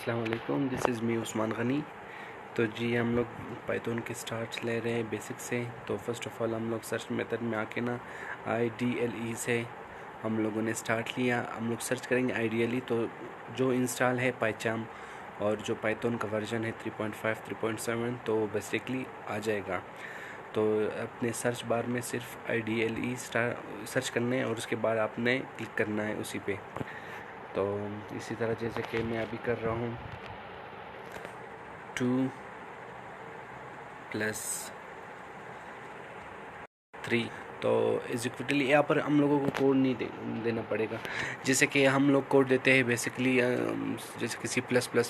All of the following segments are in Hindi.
अस्सलाम वालेकुम, this is me Usman Ghani. तो जी हम लोग पाइथन के स्टार्ट ले रहे हैं बेसिक से। तो फर्स्ट ऑफ ऑल हम लोग सर्च मेथड में आके ना IDLE से हम लोगों ने स्टार्ट लिया। हम लोग सर्च करेंगे आइडियली तो जो इंस्टॉल है पाइचाम और जो पाइथन का वर्जन है 3.5 3.7 तो बेसिकली आ जाएगा। तो अपने सर्च बार में सिर्फ IDLE सर्च करना है और उसके बाद आपने क्लिक करना है उसी पे। तो इसी तरह जैसे कि मैं अभी कर रहा हूँ 2+3 तो इक्वली यहाँ पर हम लोगों को कोड नहीं देना पड़ेगा। जैसे कि हम लोग कोड देते हैं बेसिकली जैसे कि C++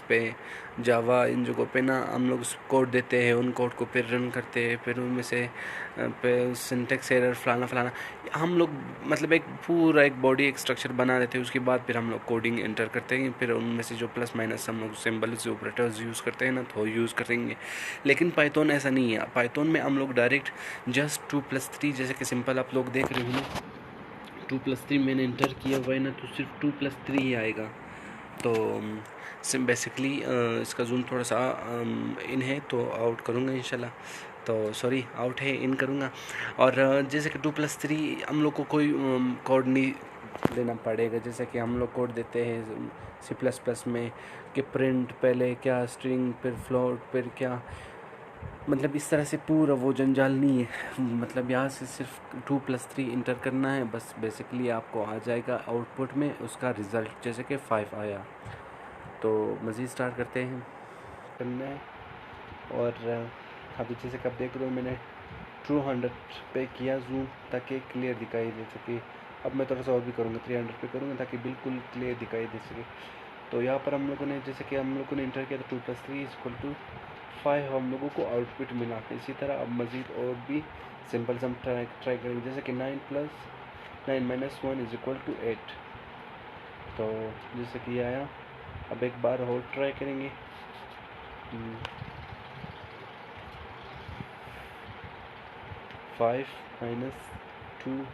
पे जावा इन जगहों पे ना हम लोग कोड देते हैं, उन कोड को फिर रन करते हैं, फिर उनमें से सिंटेक्स एरर फलाना हम लोग मतलब एक पूरा एक बॉडी एक स्ट्रक्चर बना देते हैं। उसके बाद फिर हम लोग कोडिंग एंटर करते हैं, फिर उनमें से जो प्लस माइनस हम लोग सिंबल्स ऑपरेटर्स यूज़ करते हैं ना तो यूज़ करेंगे। लेकिन पाइथन ऐसा नहीं है। पाइथन में हम लोग डायरेक्ट जस्ट 2+3 जैसे कि सिंपल आप लोग देख रहे हो ना 2+3 मैंने इंटर किया हुआ है ना तो सिर्फ 2+3 ही आएगा। तो बेसिकली इसका जूम थोड़ा सा इन है तो आउट करूँगा इंशाल्लाह। तो सॉरी आउट है इन करूँगा। और जैसे कि 2+3 हम लोग को कोई कोड नहीं देना पड़ेगा। जैसे कि हम लोग कोड देते हैं C++ में कि प्रिंट पहले क्या स्ट्रिंग फिर फ्लोट फिर क्या, मतलब इस तरह से पूरा वो जंजाल नहीं है। मतलब यहाँ से सिर्फ 2+3 इंटर करना है बस, बेसिकली आपको आ जाएगा आउटपुट में उसका रिज़ल्ट जैसे कि 5 आया। तो मज़ीद स्टार्ट करते हैं करना है। और अभी जैसे कि आप देख रहे हो मैंने 200 पे किया जूम ताकि क्लियर दिखाई दे सके। अब मैं थोड़ा सा और भी करूँगा 300 पे करूँगा ताकि बिल्कुल क्लियर दिखाई दे सके। तो यहाँ पर हम लोगों ने जैसे कि हम लोगों ने इंटर किया तो 2+3 = 5 हम लोगों को आउटपुट मिला। इसी तरह अब मज़ीद और भी सिंपल हम ट्राई करेंगे। जैसे कि 9 + 9 - 1 = 8। तो जैसे कि आया, अब एक बार और ट्राई करेंगे। 5 - 2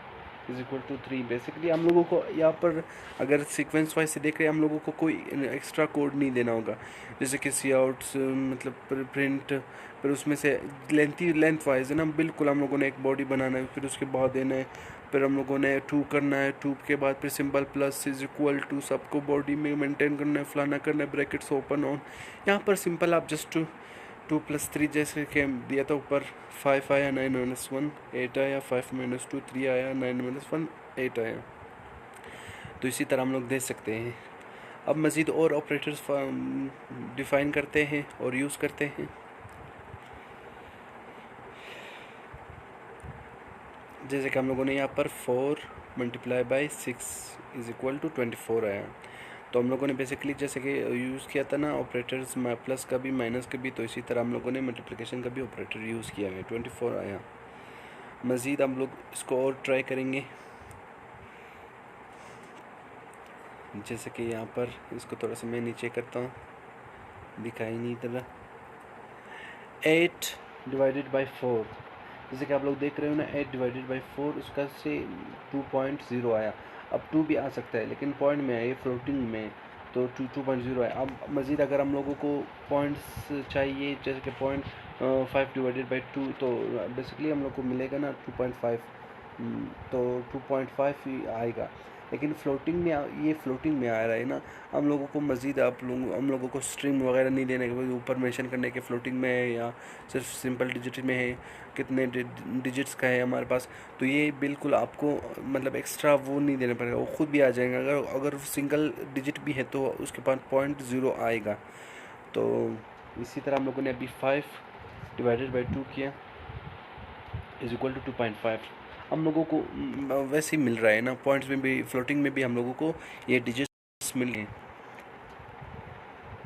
= 3। बेसिकली हम लोगों को यहाँ पर अगर सीक्वेंस वाइज से देख रहे हैं हम लोगों को कोई एक्स्ट्रा कोड नहीं देना होगा। जैसे कि सी आउट्स मतलब प्रिंट, फिर उसमें से लेंथ वाइज है ना बिल्कुल हम लोगों ने एक बॉडी बनाना है, फिर उसके बाद देना है, फिर हम लोगों ने 2 करना है, 2 के बाद फिर सिंबल प्लस = सबको बॉडी में मेंटेन करना है, फलाना करना है, ब्रैकेट्स ओपन ऑन। यहाँ पर सिंपल आप जस्ट 2+3 जैसे कि दिया था ऊपर 5 आया, 9 - 1 8 आया, 5 - 2 3 आया, 9 - 1 8 आया। तो इसी तरह हम लोग दे सकते हैं। अब मज़ीद और ऑपरेटर्स डिफ़ाइन करते हैं और यूज़ करते हैं। जैसे कि हम लोगों ने यहाँ पर 4 × 6 = 24 आया। तो हम लोगों ने बेसिकली जैसे कि यूज़ किया था ना ऑपरेटर्स प्लस का भी माइनस का भी, तो इसी तरह हम लोगों ने मल्टीप्लिकेशन का भी ऑपरेटर यूज़ किया है। 24 आया। मज़ीद हम लोग इसको और ट्राई करेंगे। जैसे कि यहाँ पर इसको थोड़ा सा मैं नीचे करता हूँ, दिखाई नहीं दे रहा। 8 / 4 जैसे कि आप लोग देख रहे हो ना 8 / 4 उसका से 2.0 आया। अब 2 भी आ सकता है लेकिन पॉइंट में है, ये फ्लोटिंग में, तो 2.0 है। अब मज़ीद अगर हम लोगों को पॉइंट्स चाहिए जैसे कि 5 / 2 तो बेसिकली हम लोग को मिलेगा ना 2.5, तो 2.5 ही आएगा। लेकिन फ्लोटिंग में ये फ्लोटिंग में आ रहा है ना, हम लोगों को मज़ीद हम लोगों को स्ट्रिंग वगैरह नहीं देने के ऊपर मेंशन करने के फ्लोटिंग में है या सिर्फ सिंपल डिजिट में है, कितने डिजिट्स का है हमारे पास। तो ये बिल्कुल आपको मतलब एक्स्ट्रा वो नहीं देना पड़ेगा, वो खुद भी आ जाएगा। अगर सिंगल डिजिट भी है तो उसके पास 0.0 आएगा। तो इसी तरह हम लोगों ने अभी 5 / 2 किया = 2.5। हम लोगों को वैसे ही मिल रहा है ना, पॉइंट्स में भी फ्लोटिंग में भी हम लोगों को ये डिजिट्स मिल गए।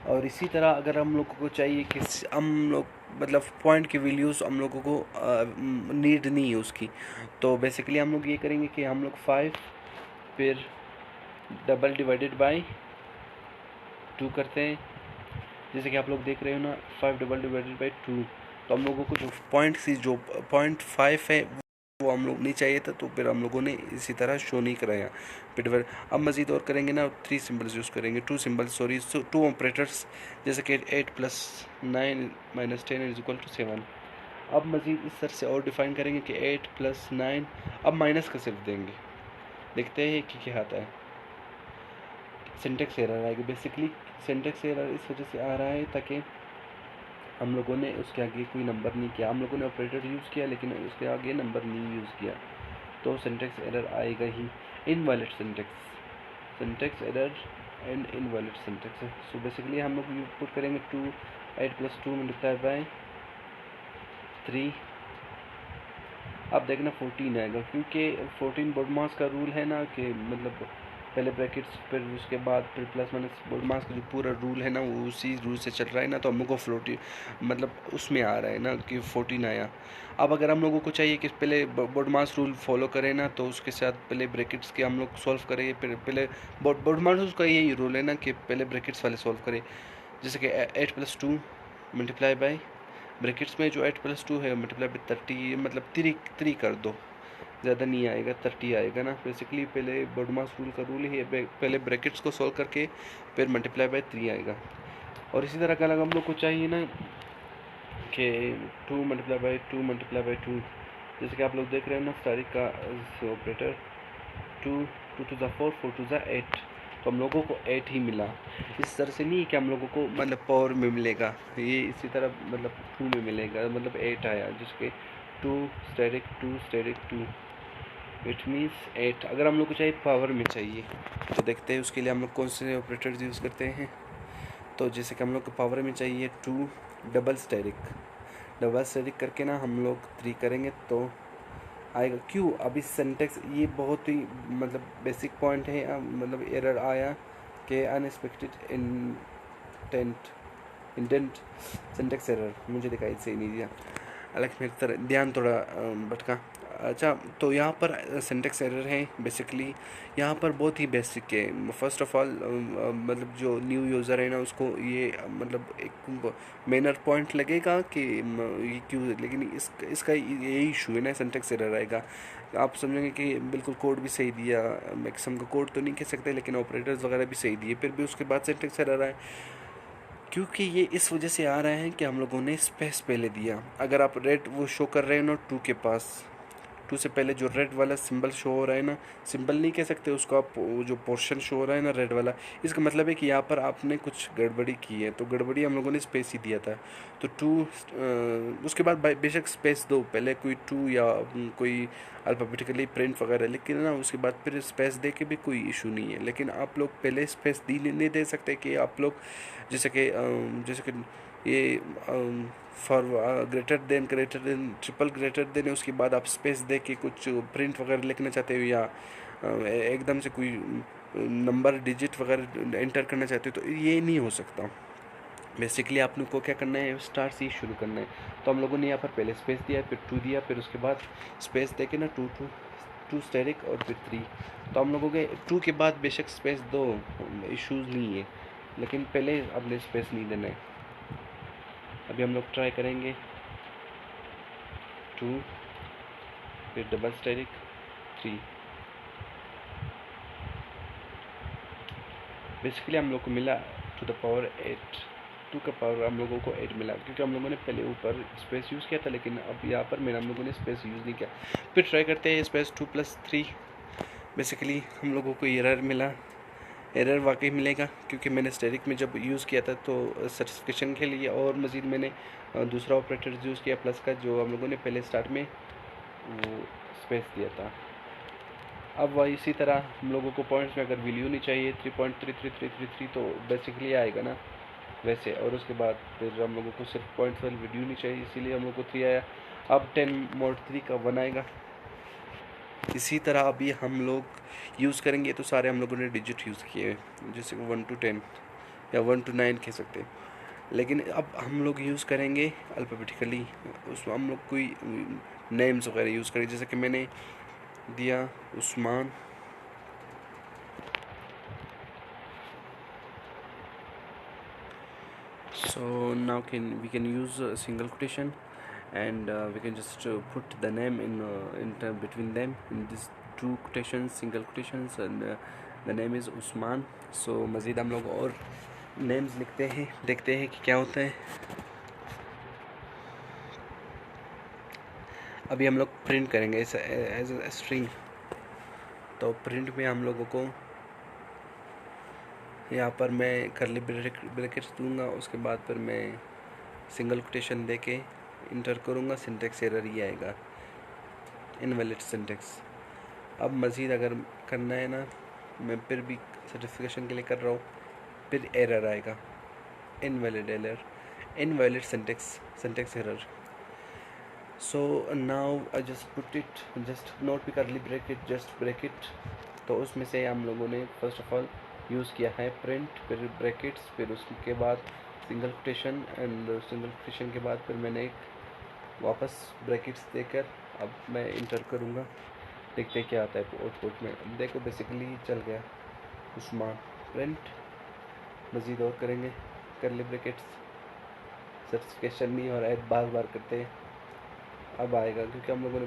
और इसी तरह अगर हम लोगों को चाहिए कि हम लोग मतलब पॉइंट की वैल्यूज़ हम लोगों को नीड नहीं है उसकी, तो बेसिकली हम लोग ये करेंगे कि हम लोग 5 फिर डबल / 2 करते हैं। जैसे कि आप लोग देख रहे हो ना 5 / 2, तो हम लोगों को जो पॉइंट 5 है वो हम लोग नहीं चाहिए था, तो फिर हम लोगों ने इसी तरह शो नहीं कराया पिटवर। अब मज़ीद और करेंगे ना, 3 सिंबल्स यूज़ करेंगे, 2 सिंबल्स सॉरी, 2 ऑपरेटर्स, जैसे कि 8 + 9 - 10 = 7। अब मज़ीद इस तरह से और डिफ़ाइन करेंगे कि 8 + 9, अब माइनस का सिर्फ देंगे, देखते हैं कि क्या आता है। सिंटेक्स एरर आएगा। बेसिकली सिंटेक्स एरर इस वजह से आ रहा है ताकि हम लोगों ने उसके आगे कोई नंबर नहीं किया, हम लोगों ने ऑपरेटर यूज़ किया लेकिन उसके आगे नंबर नहीं यूज़ किया, तो सिंटेक्स एरर आएगा ही। Invalid syntax error and invalid syntax. So basically हम लोग पुट करेंगे 2 8 + 2 × 3। अब देखना 14 आएगा, क्योंकि 14 बोडमास का रूल है ना, कि मतलब पहले ब्रैकेट्स फिर उसके बाद फिर प्लस माइनस, बोडमास का जो पूरा रूल है ना वो उसी रूल से चल रहा है ना, तो हम लोग को फ्लोटी मतलब उसमें आ रहा है ना कि 14 आया। अब अगर हम लोगों को चाहिए कि पहले बोडमास रूल फॉलो करें ना, तो उसके साथ पहले ब्रैकेट्स के हम लोग सॉल्व करें, फिर पहले बोडमास का यही रूल है ना कि पहले ब्रैकेट्स वाले सॉल्व करें। जैसे कि 8 + 2 × ब्रैकेट्स में जो 8 + 2 है मल्टीप्लाई बाई 30, मतलब 3 कर दो, ज़्यादा नहीं आएगा, 30 आएगा ना। बेसिकली पहले बोडमास रूल का रूल ही है, पहले ब्रैकेट्स को सॉल्व करके फिर मल्टीप्लाई बाई 3 आएगा। और इसी तरह का अलग हम लोग को चाहिए ना कि 2 × 2 जैसे कि आप लोग देख रहे हैं ना स्टारिक का ऑपरेटर, 2 2 × 4 4 × 8, तो हम लोगों को 8 ही मिला। इस तरह से नहीं कि हम लोगों को मतलब पावर में मिलेगा, ये इसी तरह मतलब 2 में मिलेगा, मतलब 8 आया, जिसके 2 स्टैटिक 2 इट मीन्स 8। अगर हम लोग को चाहिए पावर में चाहिए, तो देखते हैं उसके लिए हम लोग कौन से ऑपरेटर्स यूज़ करते हैं। तो जैसे कि हम लोग को पावर में चाहिए 2 डबल स्टैटिक करके ना हम लोग 3 करेंगे तो आएगा। क्यों? अभी सिंटेक्स ये बहुत ही मतलब बेसिक पॉइंट है, मतलब एरर आया कि अनएक्सपेक्टेड इंटेंट सिंटेक्स एरर, मुझे दिखाई सही नहीं दिया, अलग मेरी तरह ध्यान थोड़ा भटका। अच्छा, तो यहाँ पर सिंटेक्स एरर है बेसिकली, यहाँ पर बहुत ही बेसिक है। फर्स्ट ऑफ ऑल मतलब जो न्यू यूज़र है ना उसको ये मतलब एक मेनर पॉइंट लगेगा कि ये क्यों, लेकिन इसका यही इशू है ना, सिंटेक्स एरर आएगा। आप समझेंगे कि बिल्कुल कोड भी सही दिया, मैक्सिमम का कोड तो नहीं कह सकते लेकिन ऑपरेटर्स वगैरह भी सही दिए, फिर भी उसके बाद सिंटेक्स एरर आए, क्योंकि ये इस वजह से आ रहा है कि हम लोगों ने स्पेस पहले दिया। अगर आप रेड वो शो कर रहे हो ना 2 के पास, 2 से पहले जो रेड वाला सिंबल शो हो रहा है ना, सिंबल नहीं कह सकते उसको आप, जो पोर्शन शो हो रहा है ना रेड वाला, इसका मतलब है कि यहाँ पर आपने कुछ गड़बड़ी की है, तो गड़बड़ी हम लोगों ने स्पेस ही दिया था। तो 2 उसके बाद बेशक स्पेस दो, पहले कोई 2 या कोई अल्फ़ाबेटिकली प्रिंट वगैरह, लेकिन ना उसके बाद फिर स्पेस दे के भी कोई इशू नहीं है। लेकिन आप लोग पहले स्पेस नहीं दे सकते कि आप लोग जैसे कि ये for greater than triple greater than, उसके बाद आप स्पेस दे के कुछ प्रिंट वगैरह लिखना चाहते हो, या एकदम से कोई नंबर डिजिट वगैरह एंटर करना चाहते हो, तो ये नहीं हो सकता। बेसिकली आप लोग को क्या करना है, स्टार्ट से ही शुरू करना है। तो हम लोगों ने यहाँ पर पहले स्पेस दिया, फिर 2 दिया, फिर उसके बाद स्पेस दे के ना 2 स्टैटिक और फिर 3। तो हम लोगों के 2 के बाद बेशक स्पेस दो, इश्यूज़ नहीं है, लेकिन पहले आपने स्पेस नहीं देना है। अभी हम लोग ट्राई करेंगे 2 फिर डबल स्टैटिक 3। बेसिकली हम लोग को मिला 2 द पावर 8, 2 का पावर हम लोगों को 8 मिला, क्योंकि हम लोगों ने पहले ऊपर स्पेस यूज़ किया था, लेकिन अब यहाँ पर हम लोगों ने स्पेस यूज़ नहीं किया। फिर ट्राई करते हैं स्पेस 2 + 3। बेसिकली हम लोगों को एरर मिला, एरर वाकई मिलेगा, क्योंकि मैंने स्टैटिक में जब यूज़ किया था तो सर्टिफिकेशन के लिए और मज़ीद मैंने दूसरा ऑपरेटर यूज़ किया प्लस का, जो हम लोगों ने पहले स्टार्ट में वो स्पेस दिया था। अब वह इसी तरह हम लोगों को पॉइंट्स में अगर वैल्यू नहीं चाहिए 3.33333, तो बेसिकली आएगा ना वैसे, और उसके बाद फिर हम लोगों को सिर्फ पॉइंट्स वाली वैल्यू नहीं चाहिए, इसीलिए हम लोग को 3 आया। अब 10 mod 3 का 1 आएगा। इसी तरह अभी हम लोग यूज़ करेंगे, तो सारे हम लोगों ने डिजिट यूज़ किए हैं, जैसे 1 to 10 या 1 to 9 कह सकते हैं, लेकिन अब हम लोग यूज़ करेंगे अल्फ़ाबेटिकली, उसमें हम लोग कोई नेम्स वगैरह यूज़ करेंगे, जैसे कि मैंने दिया Usman, so now we can use a single quotation and we can just put the name in between them in these two quotations, single quotations, and the name is Usman. So मज़ीद हम लोग और नेम्स लिखते हैं, देखते हैं कि क्या होता है. अभी हम लोग प्रिंट करेंगे एज ए स्ट्रिंग. तो प्रिंट में हम लोगों को यहाँ पर मैं करली ब्रैकेट्स दूंगा, उसके बाद फिर मैं सिंगल कोटेशन देके इंटर करूँगा. सिंटेक्स एरर ही आएगा, इनवैलिड सिंटेक्स. अब मज़ीद अगर करना है ना, मैं फिर भी सर्टिफिकेशन के लिए कर रहा हूँ, फिर एरर आएगा, invalid syntax error. So now I just put it, just not be curly bracket, just bracket. तो उसमें से हम लोगों ने फर्स्ट ऑफ ऑल यूज़ किया है प्रिंट, फिर ब्रैकेट्स, फिर उसके बाद single quotation, and single quotation के बाद फिर मैंने एक वापस ब्रैकेट्स देकर अब मैं इंटर करूँगा. देखते क्या आता है आउटपुट में. देखो बेसिकली चल गया उस्मान प्रिंट. मज़ीद और करेंगे करली ब्रैकेट्स. सर्टिफिकेशन नहीं हो रहा है, बार बार करते हैं. अब आएगा क्योंकि हम लोगों ने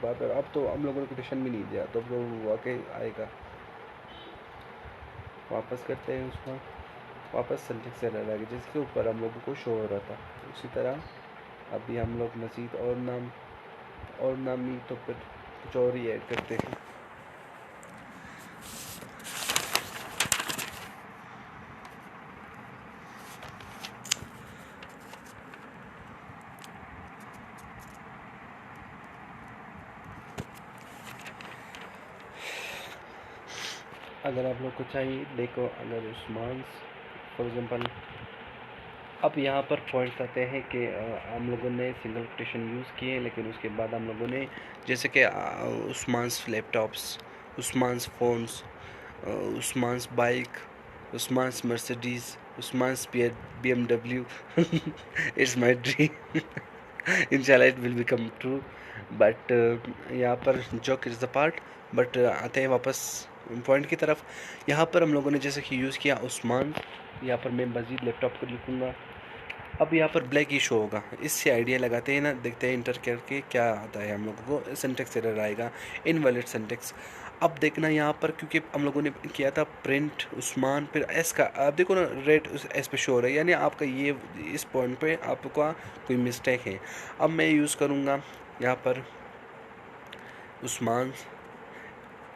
बार बार, अब तो हम लोगों ने कोटेशन भी नहीं दिया, तो वो वाकई आएगा. वापस करते हैं उसको, वापस सिंटेक्स एरर आएगा जिसके ऊपर हम लोगों को शो हो रहा था. उसी तरह अभी हम लोग मज़ीद और नाम नहीं तो फिर कुछ और ही ऐड करते हैं. अगर आप लोग को चाहिए, देखो अगर उस्मान फॉर एग्जांपल, अब यहाँ पर पॉइंट्स आते हैं कि हम लोगों ने सिंगल कोटेशन यूज़ किए, लेकिन उसके बाद हम लोगों ने जैसे कि Usman's laptops, Usman's phones, Usman's bike, Usman's Mercedes, उस्मान्स BMW. It's my dream. इंशाल्लाह it will become true. But यहाँ पर joke is the part. But आते हैं वापस पॉइंट की तरफ. यहाँ पर हम लोगों ने जैसे कि यूज़ किया उस्मान, यहाँ पर मैं मज़ीद लैपटॉप को लिखूँगा. अब यहाँ पर ब्लैक ही शो होगा. इससे आइडिया लगाते हैं ना, देखते हैं इंटर करके क्या आता है. हम लोगों को सिंटेक्स एरर आएगा, इनवैलिड सिंटेक्स. अब देखना यहाँ पर, क्योंकि हम लोगों ने किया था प्रिंट उस्मान, फिर एस का, आप देखो ना रेड एस पे शो हो रहा है, यानी आपका ये इस पॉइंट पे आपका कोई मिस्टेक है. अब मैं यूज़ करूँगा यहाँ पर उस्मान.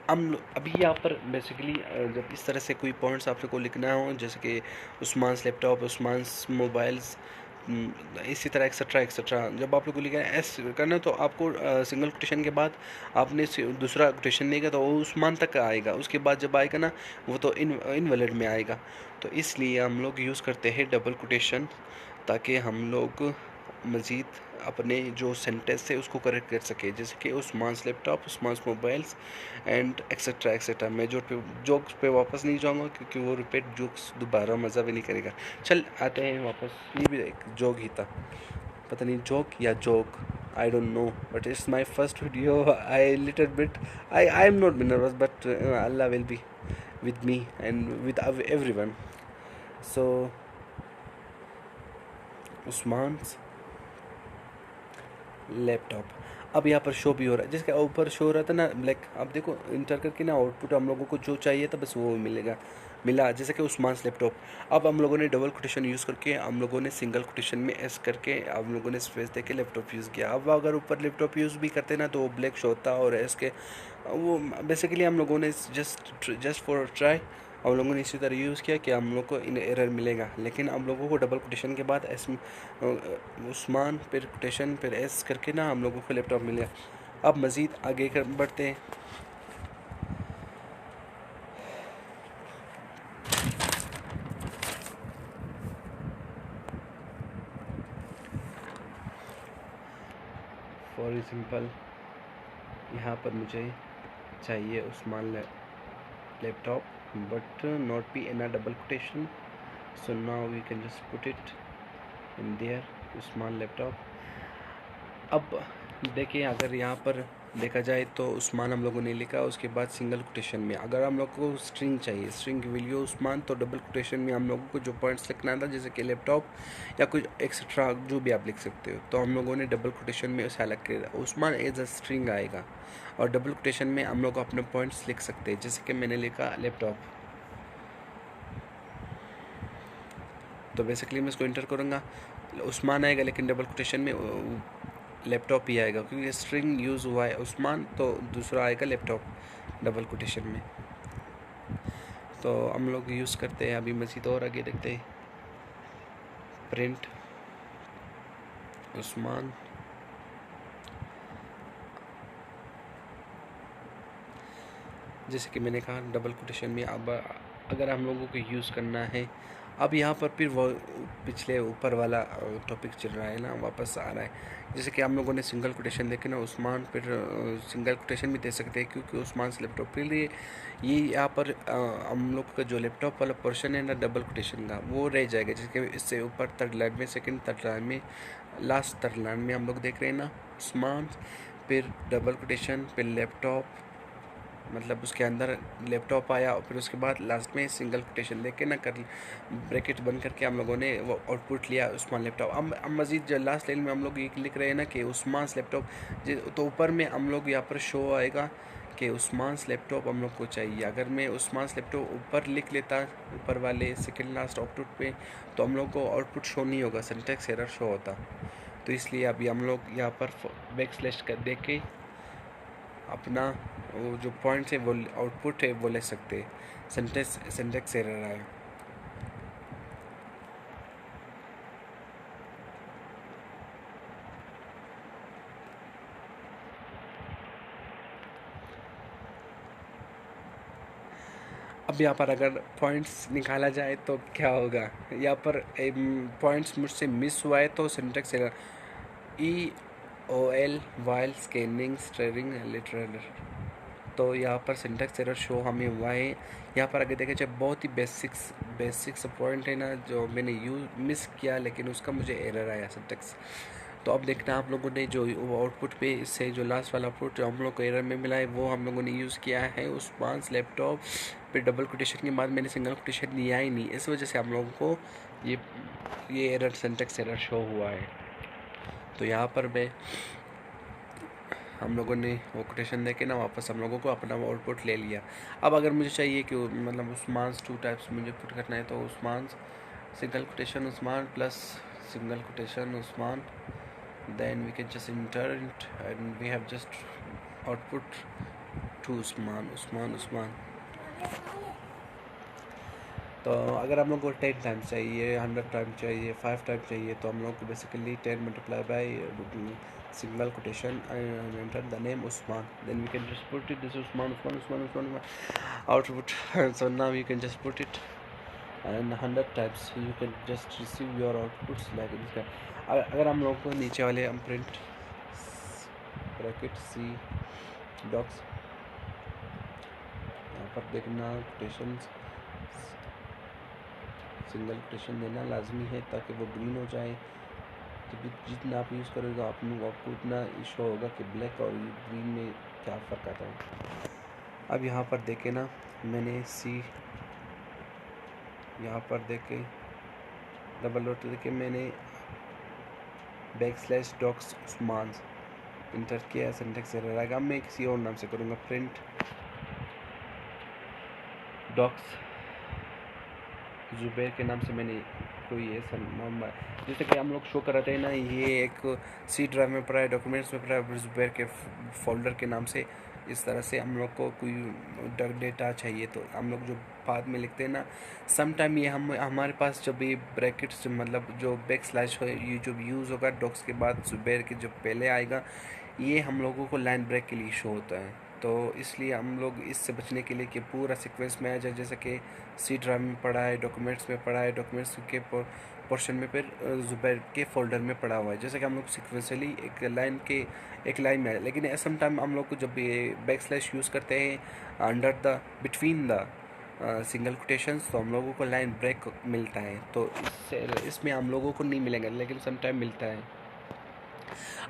अभी यहाँ पर बेसिकली जब इस तरह से कोई पॉइंट्स आप लोग को लिखना हो, जैसे कि उस्मान्स लैपटॉप, उस्मान्स मोबाइल्स, इसी तरह एक्सेट्रा, जब आप लोग को लिखना है एस करना, तो आपको सिंगल कोटेशन के बाद आपने दूसरा कोटेशन नहीं किया तो वो उस्मान तक आएगा. उसके बाद जब आएगा ना, वो तो इनवैलिड में आएगा. तो इसलिए हम लोग यूज़ करते हैं डबल कोटेशन, ताकि हम लोग मज़ीद अपने जो सेंटेंस है उसको करेक्ट कर सके. जैसे कि उस्मान्स लैपटॉप, उस्मान्स मोबाइल्स, एंड एक्सेट्रा. मैं जोक्स पे वापस नहीं जाऊँगा, क्योंकि वो रिपीट जोक्स दोबारा मज़ा भी नहीं करेगा. चल आते हैं वापस. ये भी एक जोक ही था, पता नहीं जोक या joke, I don't know, but it's my first video. I little bit, I am not nervous, but Allah will be with me and with everyone. So Usman's laptop. अब यहाँ पर शो भी हो रहा है, जिसके ऊपर शो हो रहा था ना ब्लैक. अब देखो इंटर करके ना आउटपुट हम लोगों को जो चाहिए था बस वो मिला, जैसे कि उस्मान्स लैपटॉप. अब हम लोगों ने डबल कोटेशन यूज़ करके, हम लोगों ने सिंगल कोटेशन में एस करके, हम लोगों ने स्पेस दे के लैपटॉप यूज़ किया. अब अगर ऊपर लैपटॉप यूज़ भी करते ना तो वो ब्लैक शो होता, और एस के वो बेसिकली हम लोगों ने जस्ट फॉर ट्राई हम लोगों ने इसी तरह यूज़ किया कि हम लोग को इन एरर मिलेगा. लेकिन हम लोगों को डबल कोटेशन के बाद एस उस्मान, फिर कोटेशन, फिर एस करके ना हम लोगों को लैपटॉप मिल गया. अब मज़ीद आगे बढ़ते हैं. फॉर एग्जाम्पल यहाँ पर मुझे चाहिए Usman laptop, but not be in a double quotation. So now we can just put it in there, Usman laptop. अब देखिए अगर यहाँ पर देखा जाए तो उस्मान हम लोगों ने लिखा, उसके बाद सिंगल कोटेशन में अगर हम लोग को स्ट्रिंग चाहिए, स्ट्रिंग की वैल्यू उस्मान, तो डबल कोटेशन में हम लोगों को जो पॉइंट्स लिखना था जैसे कि लैपटॉप या कुछ एक्स्ट्रा जो भी आप लिख सकते हो, तो हम लोगों ने डबल कोटेशन में उसे अलग किया। उस्मान एज अ स्ट्रिंग आएगा और डबल कोटेशन में हम लोग अपने पॉइंट्स लिख सकते हैं, जैसे कि मैंने लिखा लैपटॉप। तो बेसिकली मैं इसको इंटर करूँगा, उस्मान आएगा लेकिन डबल कोटेशन में लैपटॉप ही आएगा, क्योंकि स्ट्रिंग यूज़ हुआ है उस्मान, तो दूसरा आएगा लैपटॉप डबल कोटेशन में। तो हम लोग यूज़ करते हैं। अभी मज़ीद और आगे देखते हैं। प्रिंट उस्मान, जैसे कि मैंने कहा डबल कोटेशन में। अब अगर हम लोगों को यूज़ करना है, अब यहाँ पर फिर वो पिछले ऊपर वाला टॉपिक चल रहा है ना, वापस आ रहा है। जैसे कि हम लोगों ने सिंगल कोटेशन देखे ना, उस्मान फिर सिंगल कोटेशन भी दे सकते हैं, क्योंकि उस्मान से लैपटॉप के लिए ये यहाँ पर हम लोग का जो लैपटॉप वाला पोर्शन है ना डबल कोटेशन का, वो रह जाएगा। जैसे कि इससे ऊपर थर्ड लाइन में, सेकंड थर्ड लाइन में, लास्ट थर्ड लाइन में हम लोग देख रहे हैं ना उस्मान, फिर डबल कोटेशन, फिर लैपटॉप, मतलब उसके अंदर लैपटॉप आया और फिर उसके बाद लास्ट में सिंगल कोटेशन देके ना कर ब्रैकेट बंद करके हम लोगों ने वो आउटपुट लिया उस्मान लैपटॉप। अब मज़ीद जो लास्ट लाइन में हम लोग ये लिख रहे हैं ना कि उस्मान लैपटॉप, तो ऊपर में हम लोग यहाँ पर शो आएगा कि उस्मान लैपटॉप हम लोग को चाहिए। अगर मैं उस्मान लैपटॉप ऊपर लिख लेता ऊपर वाले सेकेंड लास्ट आउटपुट पे, तो हम लोग को आउटपुट शो नहीं होगा, सिंटैक्स एरर शो होता। तो इसलिए अभी हम लोग यहाँ पर बैक स्लैश कर दे के अपना वो जो पॉइंट्स है वो आउटपुट है वो ले सकते हैं। सिंटैक्स एरर आए। अब यहाँ पर अगर पॉइंट्स निकाला जाए तो क्या होगा, यहाँ पर पॉइंट्स मुझसे मिस हुआ है तो syntax error EOL while scanning stirring literal, तो यहाँ पर सिंटैक्स एरर शो हमें हुआ है। यहाँ पर अगर देखें जाए बहुत ही बेसिक्स पॉइंट है ना जो मैंने मिस किया, लेकिन उसका मुझे एरर आया सिंटैक्स। तो अब देखना आप लोगों ने जो आउटपुट पे इससे जो लास्ट वाला आउटपुट जो हम लोग को एरर में मिला है वो हम लोगों ने यूज़ किया है उस्मान लैपटॉप, फिर डबल कोटेशन के बाद मैंने सिंगल कोटेशन लिया ही नहीं, इस वजह से हम लोगों को ये एरर सिंटैक्स एरर शो हुआ है। तो यहाँ पर मैं हम लोगों ने वो कोटेशन देके ना वापस हम लोगों को अपना आउटपुट ले लिया। अब अगर मुझे चाहिए कि मतलब उस्मान 2 टाइप्स मुझे पुट करना है, तो Usman single quotation Usman plus single quotation Usman, then we can just enter it and we have just output to Usman. तो अगर हम लोग को 10 टाइम्स चाहिए, 100 टाइम चाहिए, 5 टाइम चाहिए, तो हम लोग को basically 10 multiply by single quotation and enter the name Usman, then we can just put it, this is Usman output. So now you can just put it and 100 times you can just receive your outputs like this guy. अगर हम लोग को नीचे वाले हम प्रिंट ब्रैकेट सी डॉक्स, यहाँ पर देखना कोटेशन सिंगल कोटेशन देना लाजमी है ताकि वो ग्रीन हो जाए। तो जितना आप यूज़ करोगे आपको उतना इशू होगा कि ब्लैक और ग्रीन में क्या फ़र्क आता है। अब यहाँ पर देखे ना मैंने सी यहाँ पर देखे डबल डॉट देखे मैंने backslash docs Usman enter किया, सिंटैक्स एरर आएगा। मैं किसी और नाम से करूँगा, प्रिंट डॉक्स ज़ुबैर के नाम से मैंने कोई ऐसा नाम, जैसे कि हम लोग शो कराते हैं ना, ये एक सी ड्राइव में पड़ा है, डॉक्यूमेंट्स में पड़ा है ज़ुबैर के फोल्डर के नाम से। इस तरह से हम लोग को कोई डेटा चाहिए तो हम लोग जो बाद में लिखते हैं ना, सम टाइम ये हमारे पास जब ये ब्रैकेट्स मतलब जो बैक स्लैश हो ये जो यूज़ होगा डॉक्स के बाद ज़ुबैर के जो पहले आएगा, ये हम लोगों को लाइन ब्रेक के लिए शो होता है। तो इसलिए हम लोग इससे बचने के लिए कि पूरा सीक्वेंस में आ जाए, जैसे कि सी ड्राइव में पड़ा है, डॉक्यूमेंट्स में पड़ा है, डॉक्यूमेंट्स के पोर्शन में फिर ज़ुबैर के फोल्डर में पड़ा हुआ है, जैसे कि हम लोग सिक्वेंसली एक लाइन में आए। लेकिन सम टाइम हम लोग को जब ये बैक स्लैश यूज़ करते हैं under the between the single quotations, तो हम लोगों को लाइन ब्रेक मिलता है। तो इसमें हम लोगों को नहीं मिलेगा, लेकिन सम टाइम मिलता है।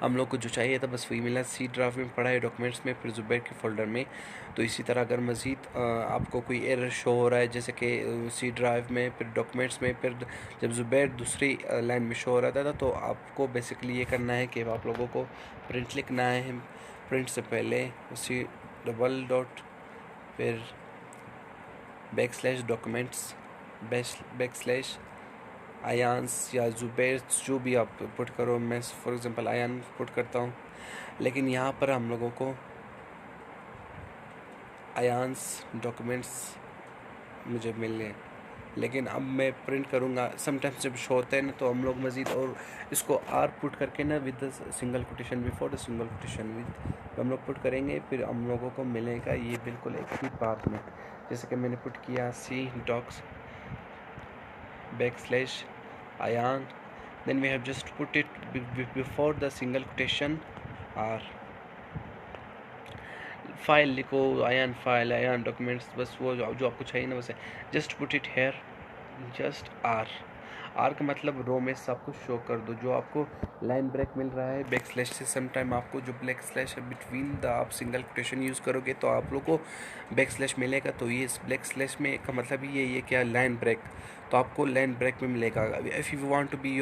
हम लोग को जो चाहिए था बस वही मिला। सी ड्राइव में पड़ा है डॉक्यूमेंट्स में, फिर ज़ुबैर के फोल्डर में। तो इसी तरह अगर मज़ीद आपको कोई एरर शो हो रहा है, जैसे कि सी ड्राइव में, फिर डॉक्यूमेंट्स में, फिर जब ज़ुबैर दूसरी लाइन में शो हो रहा था, तो आपको बेसिकली ये करना है कि आप लोगों को प्रिंट लिखना है। प्रिंट से पहले उसी डबल डॉट, फिर /डॉक्यूमेंट्स, / आयांस या ज़ुबैर, जो भी आप पुट करो। मैं फॉर एग्ज़ाम्पल आयान पुट करता हूँ, लेकिन यहाँ पर हम लोगों को आयांस डॉक्यूमेंट्स मुझे मिल गए। लेकिन अब मैं प्रिंट करूँगा, समटाइम्स जब शो होते हैं ना, तो हम लोग मज़ीद और इसको आर पुट करके ना, with single quotation before the single quotation with, हम लोग पुट करेंगे, फिर हम लोगों को मिलेगा ये बिल्कुल एक ही पाथ में। जैसे कि मैंने पुट किया C docs / Ayaan, then we have just put it before the single quotation R। File लिखो, आयान फाइल, आयान डॉक्यूमेंट्स, बस वो जो आपको चाहिए ना, बस just put it here, just R. R का मतलब रो में सब कुछ शो कर दो। जो आपको लाइन ब्रेक मिल रहा है / से, समटाइम आपको जो / है बिटवीन द, आप सिंगल कोटेशन यूज़ करोगे तो आप लोग को / मिलेगा। तो ये / में का मतलब ये क्या, लाइन ब्रेक। तो आपको लाइन ब्रेक में मिलेगा। If you want to be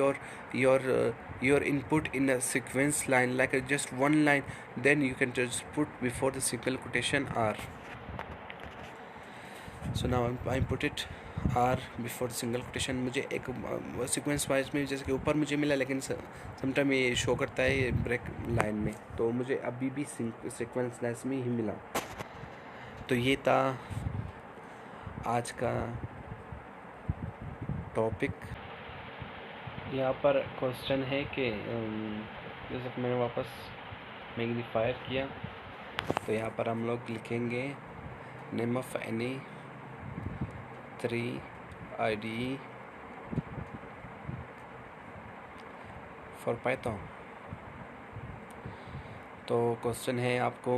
your input in a sequence line, like just one line, then you can just put before the single quotation R। so now I put it R before the single quotation। मुझे एक सीक्वेंस वाइज में जैसे कि ऊपर मुझे मिला, लेकिन समटाइम ये शो करता है ये ब्रेक लाइन में, तो मुझे अभी भी सीक्वेंस लाइन में ही मिला। तो ये था आज का टॉपिक। यहाँ पर क्वेश्चन है कि जैसे कि मैंने वापस मैग्नीफायर किया, तो यहाँ पर हम लोग लिखेंगे name of any 3 IDE for Python. तो क्वेश्चन है आपको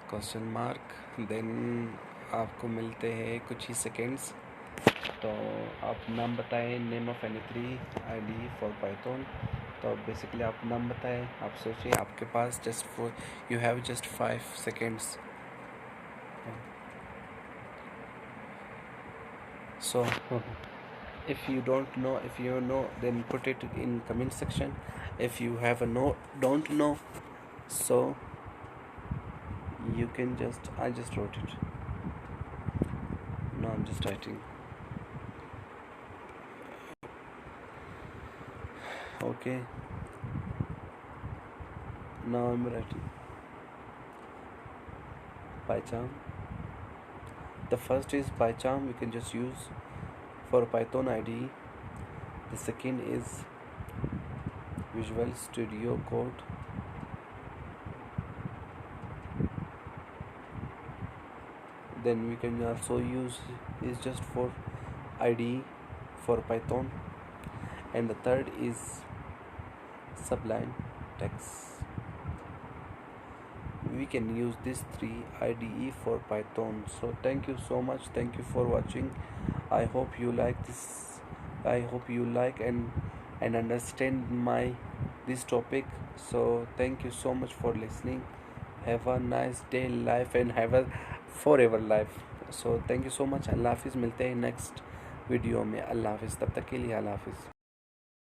क्वेश्चन मार्क, देन आपको मिलते हैं कुछ ही सेकेंड्स। तो आप नाम बताएं, name of any 3 IDE for Python. तो बेसिकली आप नाम बताएं, आप सोचिए, आपके पास you have just 5 seconds. So if you don't know, if you know, then put it in comment section. If you have don't know, so you can I just wrote it. No, I'm just writing. Okay, now I'm writing PyCharm. The first is PyCharm, you can just use for Python IDE. The second is Visual Studio Code. Then we can also use is just for IDE for Python. And the third is Sublime Text. We can use these 3 IDE for Python. So thank you so much, thank you for watching. I hope you like this, I hope you like and understand this topic. So thank you so much for listening. Have a nice day life and have a forever life. So thank you so much. अल्लाह हाफिज़, मिलते हैं नेक्स्ट वीडियो में। अल्लाह हाफिज़, तब तक के लिए अल्लाह हाफिज़।